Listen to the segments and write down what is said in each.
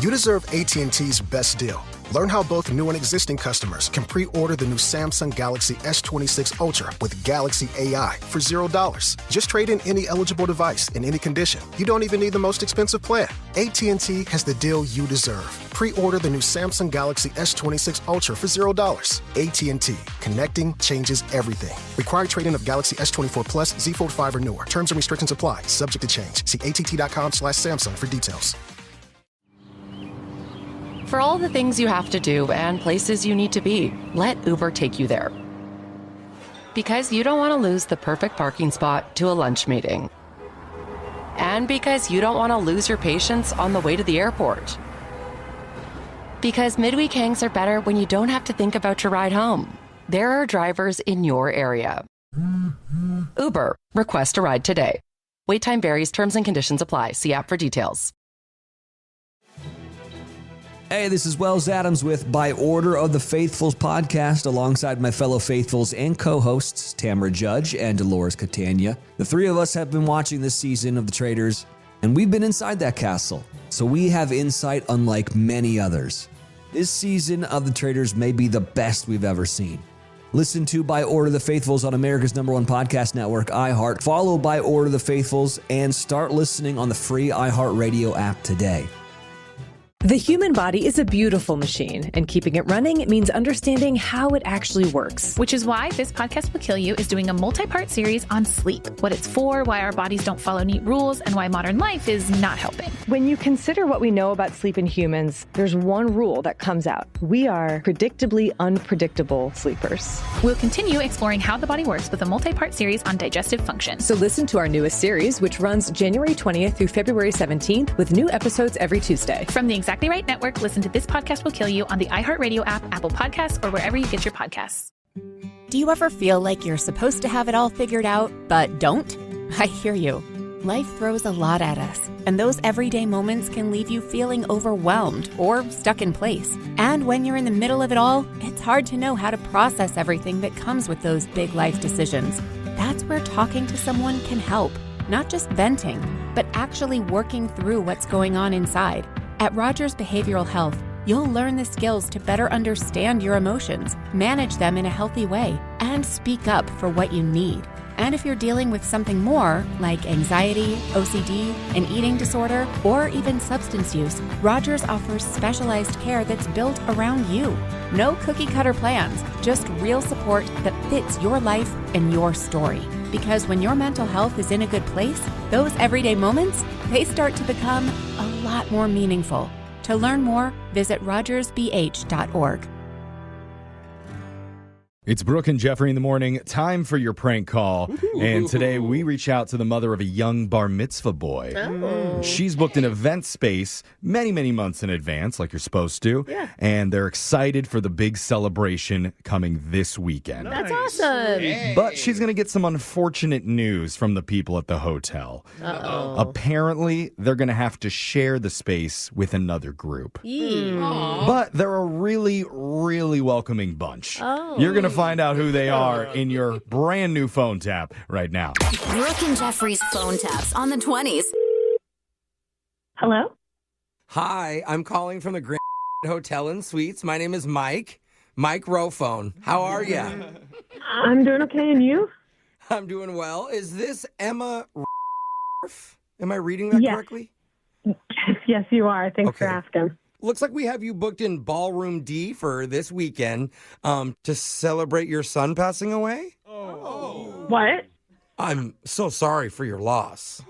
You deserve AT&T's best deal. Learn how both new and existing customers can pre-order the new Samsung Galaxy S26 Ultra with Galaxy AI for $0. Just trade in any eligible device in any condition. You don't even need the most expensive plan. AT&T has the deal you deserve. Pre-order the new Samsung Galaxy S26 Ultra for $0. AT&T. Connecting changes everything. Required trade-in of Galaxy S24 Plus, Z Fold 5 or newer. Terms and restrictions apply. Subject to change. See att.com/Samsung for details. For all the things you have to do and places you need to be, let Uber take you there. Because you don't want to lose the perfect parking spot to a lunch meeting. And because you don't want to lose your patience on the way to the airport. Because midweek hangs are better when you don't have to think about your ride home. There are drivers in your area. Uber, request a ride today. Wait time varies, terms and conditions apply. See app for details. Hey, this is Wells Adams with By Order of the Faithfuls podcast alongside my fellow Faithfuls and co-hosts Tamara Judge and Dolores Catania. The three of us have been watching this season of The Traitors, and we've been inside that castle, so we have insight unlike many others. This season of The Traitors may be the best we've ever seen. Listen to By Order of the Faithfuls on America's #1 podcast network, iHeart. Follow By Order of the Faithfuls and start listening on the free iHeartRadio app today. The human body is a beautiful machine, and keeping it running means understanding how it actually works. Which is why This Podcast Will Kill You is doing a multi-part series on sleep, what it's for, why our bodies don't follow neat rules, and why modern life is not helping. When you consider what we know about sleep in humans, there's one rule that comes out. We are predictably unpredictable sleepers. We'll continue exploring how the body works with a multi-part series on digestive function. So listen to our newest series, which runs January 20th through February 17th, with new episodes every Tuesday. From the Exactly Right Network, listen to This Podcast Will Kill You on the iHeartRadio app, Apple Podcasts, or wherever you get your podcasts. Do you ever feel like you're supposed to have it all figured out, but don't? I hear you. Life throws a lot at us, and those everyday moments can leave you feeling overwhelmed or stuck in place. And when you're in the middle of it all, it's hard to know how to process everything that comes with those big life decisions. That's where talking to someone can help. Not just venting, but actually working through what's going on inside. At Rogers Behavioral Health, you'll learn the skills to better understand your emotions, manage them in a healthy way, and speak up for what you need. And if you're dealing with something more, like anxiety, OCD, an eating disorder, or even substance use, Rogers offers specialized care that's built around you. No cookie-cutter plans, just real support that fits your life and your story. Because when your mental health is in a good place, those everyday moments, they start to become a lot more meaningful. To learn more, visit rogersbh.org. It's Brooke and Jeffery in the morning. Time for your prank call. And today we reach out to the mother of a young bar mitzvah boy. Oh. She's booked an event space many, many months in advance, like you're supposed to. Yeah. And they're excited for the big celebration coming this weekend. That's awesome. But she's going to get some unfortunate news from the people at the hotel. Uh-oh. Apparently, they're going to have to share the space with another group. But they're a really, really welcoming bunch. Oh. You're going to find out who they are in your brand new phone tap right now. Brooke and Jeffrey's phone taps on the 20s. Hello? Hi, I'm calling from the Grand Hotel and Suites. My name is Mike. Mike Rophone. How are you? I'm doing okay, and you? I'm doing well. Is this Emma? Am I reading that correctly? Yes, you are. Thanks for asking. Looks like we have you booked in Ballroom D for this weekend to celebrate your son passing away. What? I'm so sorry for your loss.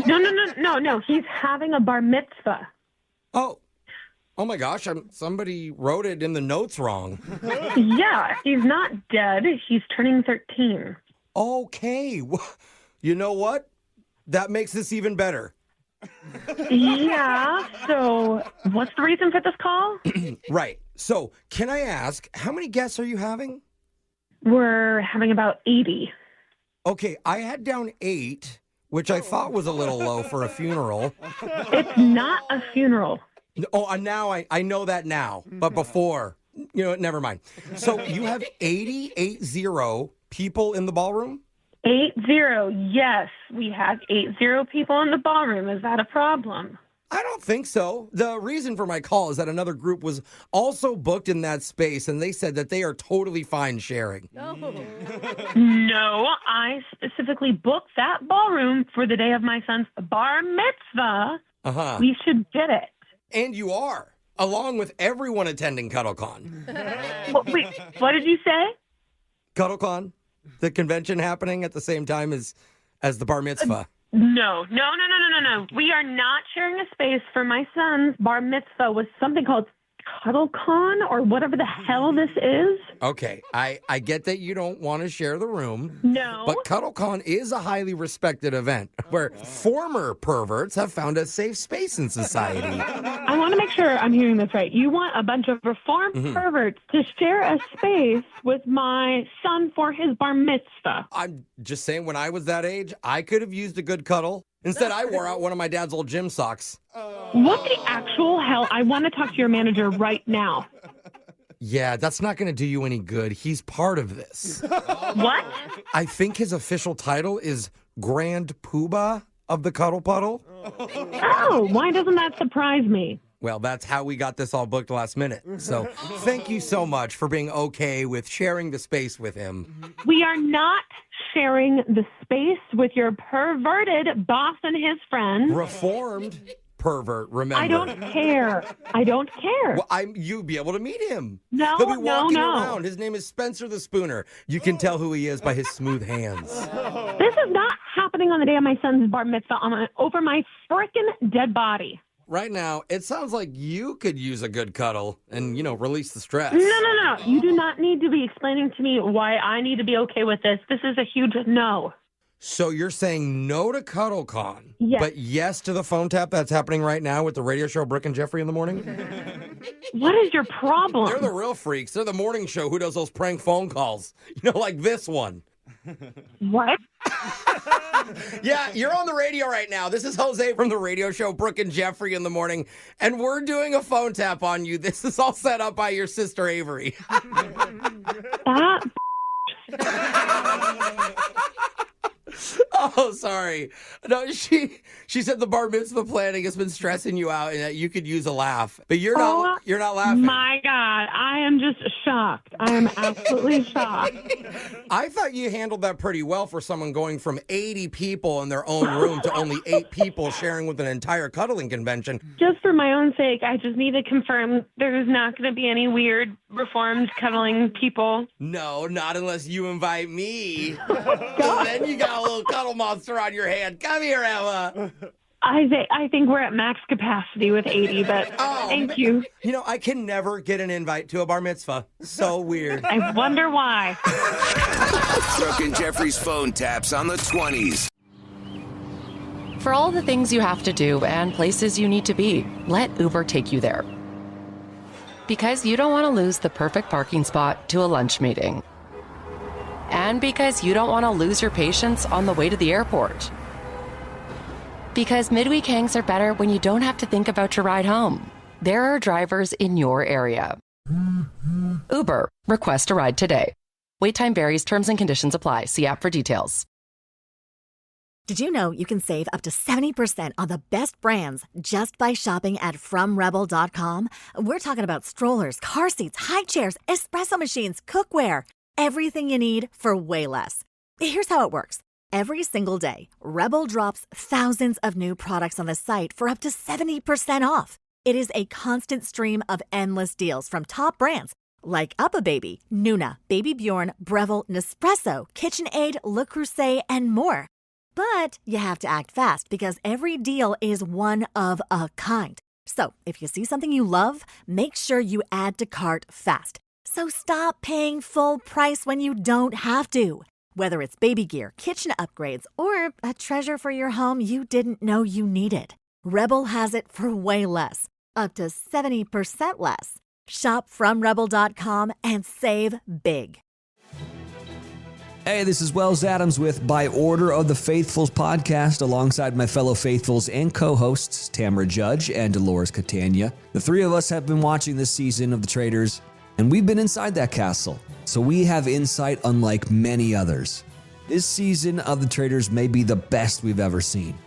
No. He's having a bar mitzvah. Oh my gosh, somebody wrote it in the notes wrong. Yeah, he's not dead. He's turning 13. Okay. You know what? That makes this even better. Yeah, so what's the reason for this call? Right. So, can I ask, how many guests are you having? We're having about 80. Okay, I had down 8, which I thought was a little low for a funeral. It's not a funeral. Oh, now I know that now, but before, never mind. So, you have 80 people in the ballroom? 80, yes. We have 80 people in the ballroom. Is that a problem? I don't think so. The reason for my call is that another group was also booked in that space, and they said that they are totally fine sharing. No, I specifically booked that ballroom for the day of my son's bar mitzvah. Uh-huh. We should get it. And you are, along with everyone attending CuddleCon. Wait, what did you say? CuddleCon, the convention happening at the same time as the bar mitzvah. No. We are not sharing a space for my son's bar mitzvah with something called CuddleCon or whatever the hell this is. Okay, I get that you don't want to share the room. No. But CuddleCon is a highly respected event where former perverts have found a safe space in society. I want to make sure I'm hearing this right. You want a bunch of reformed perverts to share a space with my son for his bar mitzvah. I'm just saying, when I was that age, I could have used a good cuddle. Instead, I wore out one of my dad's old gym socks. What the actual hell? I want to talk to your manager right now. Yeah, that's not going to do you any good. He's part of this. What? I think his official title is Grand Poobah of the Cuddle Puddle. Oh, why doesn't that surprise me? Well, that's how we got this all booked last minute. So thank you so much for being okay with sharing the space with him. We are not sharing the space with your perverted boss and his friends. Reformed pervert, remember. I don't care. Well, you'd be able to meet him. No, He'll be walking no. around. His name is Spencer the Spooner. You can tell who he is by his smooth hands. This is not happening on the day of my son's bar mitzvah over my frickin' dead body. Right now, it sounds like you could use a good cuddle and, release the stress. No. You do not need to be explaining to me why I need to be okay with this. This is a huge no. So you're saying no to CuddleCon, yes, but yes to the phone tap that's happening right now with the radio show Brooke and Jeffery in the morning? What is your problem? They're the real freaks. They're the morning show who does those prank phone calls. Like this one. What? Yeah, you're on the radio right now. This is Jose from the radio show Brooke and Jeffery in the morning, and we're doing a phone tap on you. This is all set up by your sister Avery. Oh, sorry. No, she said the bar mitzvah planning has been stressing you out and that you could use a laugh. But you're not laughing. My God, I am just shocked. I am absolutely shocked. I thought you handled that pretty well for someone going from 80 people in their own room to only 8 people sharing with an entire cuddling convention. Just for my own sake, I just need to confirm there's not going to be any weird reformed cuddling people. No, not unless you invite me. Then you got a little cuddle monster on your hand. Come here, Emma. I think we're at max capacity with 80, but thank you. I can never get an invite to a bar mitzvah. So weird. I wonder why. Brooke and Jeffrey's phone taps on the 20s. For all the things you have to do and places you need to be, let Uber take you there. Because you don't want to lose the perfect parking spot to a lunch meeting. And because you don't want to lose your patience on the way to the airport. Because midweek hangs are better when you don't have to think about your ride home. There are drivers in your area. Uber, request a ride today. Wait time varies, terms and conditions apply. See app for details. Did you know you can save up to 70% on the best brands just by shopping at FromRebel.com? We're talking about strollers, car seats, high chairs, espresso machines, cookware, everything you need for way less. Here's how it works. Every single day, Rebel drops thousands of new products on the site for up to 70% off. It is a constant stream of endless deals from top brands like UPPAbaby, Nuna, Baby Bjorn, Breville, Nespresso, KitchenAid, Le Creuset, and more. But you have to act fast because every deal is one of a kind. So if you see something you love, make sure you add to cart fast. So stop paying full price when you don't have to. Whether it's baby gear, kitchen upgrades, or a treasure for your home you didn't know you needed, Rebel has it for way less, up to 70% less. Shop from Rebel.com and save big. Hey, this is Wells Adams with By Order of the Faithfuls podcast alongside my fellow Faithfuls and co-hosts Tamara Judge and Dolores Catania. The three of us have been watching this season of The Traitors, and we've been inside that castle, so we have insight unlike many others. This season of The Traitors may be the best we've ever seen.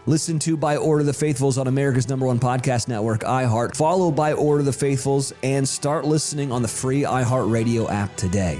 Listen to By Order of the Faithfuls on America's #1 podcast network, iHeart. Follow By Order of the Faithfuls and start listening on the free iHeartRadio app today.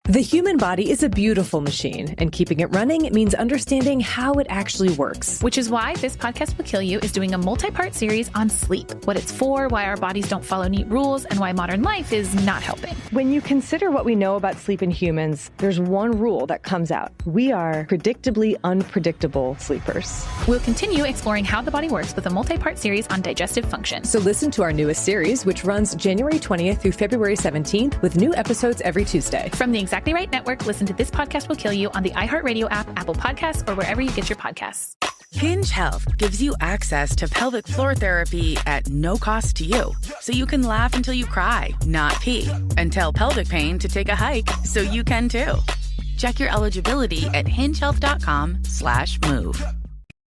The human body is a beautiful machine, and keeping it running means understanding how it actually works. Which is why This Podcast Will Kill You is doing a multi-part series on sleep, what it's for, why our bodies don't follow neat rules, and why modern life is not helping. When you consider what we know about sleep in humans, there's one rule that comes out. We are predictably unpredictable sleepers. We'll continue exploring how the body works with a multi-part series on digestive function. So listen to our newest series, which runs January 20th through February 17th, with new episodes every Tuesday. From the Exactly Right Network, listen to This Podcast Will Kill You on the iHeartRadio app, Apple Podcasts, or wherever you get your podcasts. Hinge Health gives you access to pelvic floor therapy at no cost to you. So you can laugh until you cry, not pee, and tell pelvic pain to take a hike so you can too. Check your eligibility at hingehealth.com/move.